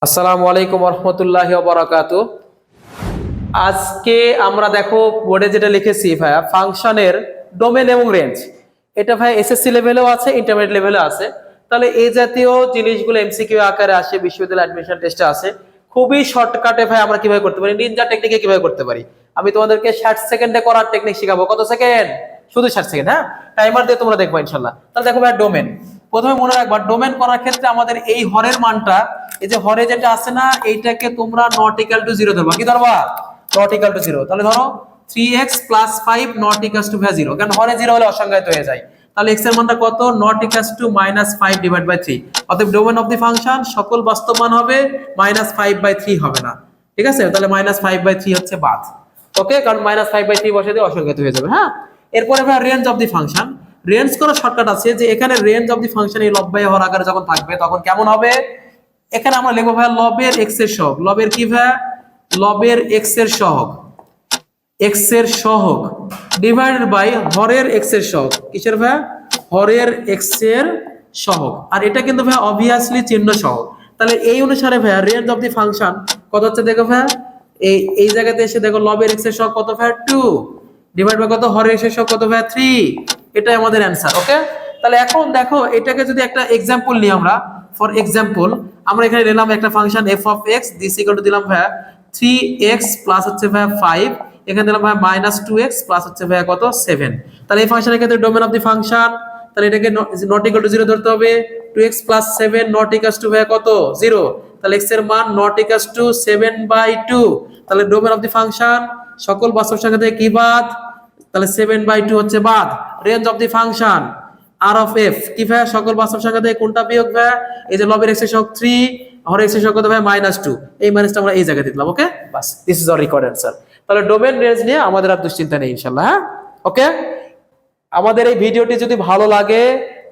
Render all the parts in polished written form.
আসসালামু আলাইকুম রহমতুল্লাহি ওয়া বারাকাতুহু। আজকে আমরা দেখো বোর্ডে যেটা লিখেছি ভাইয়া ফাংশনের ডোমেন এবং রেঞ্জ, এটা ভাই এসএসসি লেভেলেও আছে, ইন্টারমিডিয়েট লেভেলেও আছে। তাহলে এই জাতীয় জিনিসগুলো এমসিকিউ আকারে আসে, বিশ্ববিদ্যালয় অ্যাডমিশন টেস্টে আসে। খুবই শর্টকাটে ভাই আমরা কিভাবে করতে পারি, নিনজা টেকনিকে কিভাবে করতে পারি, আমি তোমাদেরকে 60 সেকেন্ডে করার টেকনিক শেখাবো। কত সেকেন্ড? শুধু 60 সেকেন্ড। হ্যাঁ, টাইমার দিয়ে তোমরা দেখবা ইনশাআল্লাহ। তাহলে দেখো ভাই ডোমেন, প্রথমে মনে রাখবা ডোমেন করার ক্ষেত্রে আমাদের এই হরের মানটা, এই যে হরে যেটা আছে না, এইটাকে তোমরা নট ইকুয়াল টু 0 ধরবা। কি ধরবা? Not equal two 0। তাহলে ধরো 3x + 5 নট ইকুয়াল টু 0, কারণ হরে 0 হলে অসংজ্ঞায়িত হয়ে যায়। তাহলে x এর মানটা কত? Not equal to -5 divide by 3। অতএব ডোমেন অফ দি ফাংশন সকল বাস্তব মান হবে, -5/3 হবে না। ঠিক আছে, তাহলে -5/3 হচ্ছে বাদ। ওকে, কারণ -5/3 বসে দিয়ে অসংজ্ঞায়িত হয়ে যাবে। হ্যাঁ, এরপরে ভাই range of the function. Range করার শর্টকাট আছে যে এখানে রেঞ্জ অফ দি ফাংশন এই লব বাই হর আকারে যখন থাকবে তখন কেমন হবে? এখানে আমরা লিখবো ভাই লবের x এর সহগ। লবের কি ভাই? লবের x এর সহগ, x এর সহগ ডিভাইডেড বাই হরের x এর সহগ। কিসের ভাই? হরের x এর সহগ। আর এটা কিন্তু ভাই অবভিয়াসলি চিহ্ন সহগ। তাহলে এই অনুসারে ভাই রেঞ্জ অফ দি ফাংশন কত হচ্ছে দেখো ভাই, এই জায়গাতে এসে দেখো লবের x এর সহগ কত ভাই? 2 ডিভাইড বাই কত? হরের x এর সহগ কত ভাই? 3। এটাই আমাদের অ্যানসার। ওকে, তাহলে এখন দেখো এটাকে যদি একটা एग्जांपल নিই আমরা, ফর एग्जांपल আমরা এখানে নিলাম একটা function f of x, this equal to দিলাম ভাই 3x প্লাস হচ্ছে ভাই 5, এখানে দিলাম ভাই -2x প্লাস হচ্ছে ভাই কত? 7। তাহলে এই ফাংশনের ক্ষেত্রে ডোমেন অফ দি ফাংশন, তাহলে এটাকে নট ইকুয়াল টু 0 ধরতে হবে। 2x + 7 নট ইকুয়াল টু ভাই কত? 0। তাহলে x এর মান নট ইকুয়াল টু 7/2। তাহলে ডোমেন অফ দি ফাংশন সকল বাস্তব সংখ্যা থেকে কি বাদ? তাহলে 7/2 হচ্ছে বাদ। Range of the function R of F কি ভাই? সকল বাস্তব সংখ্যা থেকে কোনটা বিয়োগ ভাই? এই যে লবের x এর সহগ 3, হরের x এর সহগ কত ভাই? -2। এই মাইনাসটা আমরা এই জায়গায় দিলাম। ওকে, বাস, this is our required answer. তাহলে ডোমেন রেঞ্জ নিয়ে আমাদের আর দুশ্চিন্তা নেই ইনশাআল্লাহ। হ্যাঁ, ওকে। আমাদের এই ভিডিওটি যদি ভালো লাগে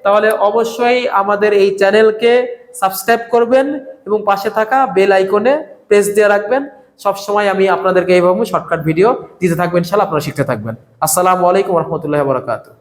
তাহলে অবশ্যই আমাদের এই চ্যানেলকে সাবস্ক্রাইব করবেন এবং পাশে থাকা বেল আইকনে প্রেস দিয়ে রাখবেন। সব সময় আমি আপনাদেরকে এইভাবে শর্টকাট ভিডিও দিতে থাকবেন ইনশাআল্লাহ, আপনারা শিখতে থাকবেন। আসসালামু আলাইকুম ওয়া রাহমাতুল্লাহি ওয়া বারাকাতুহু।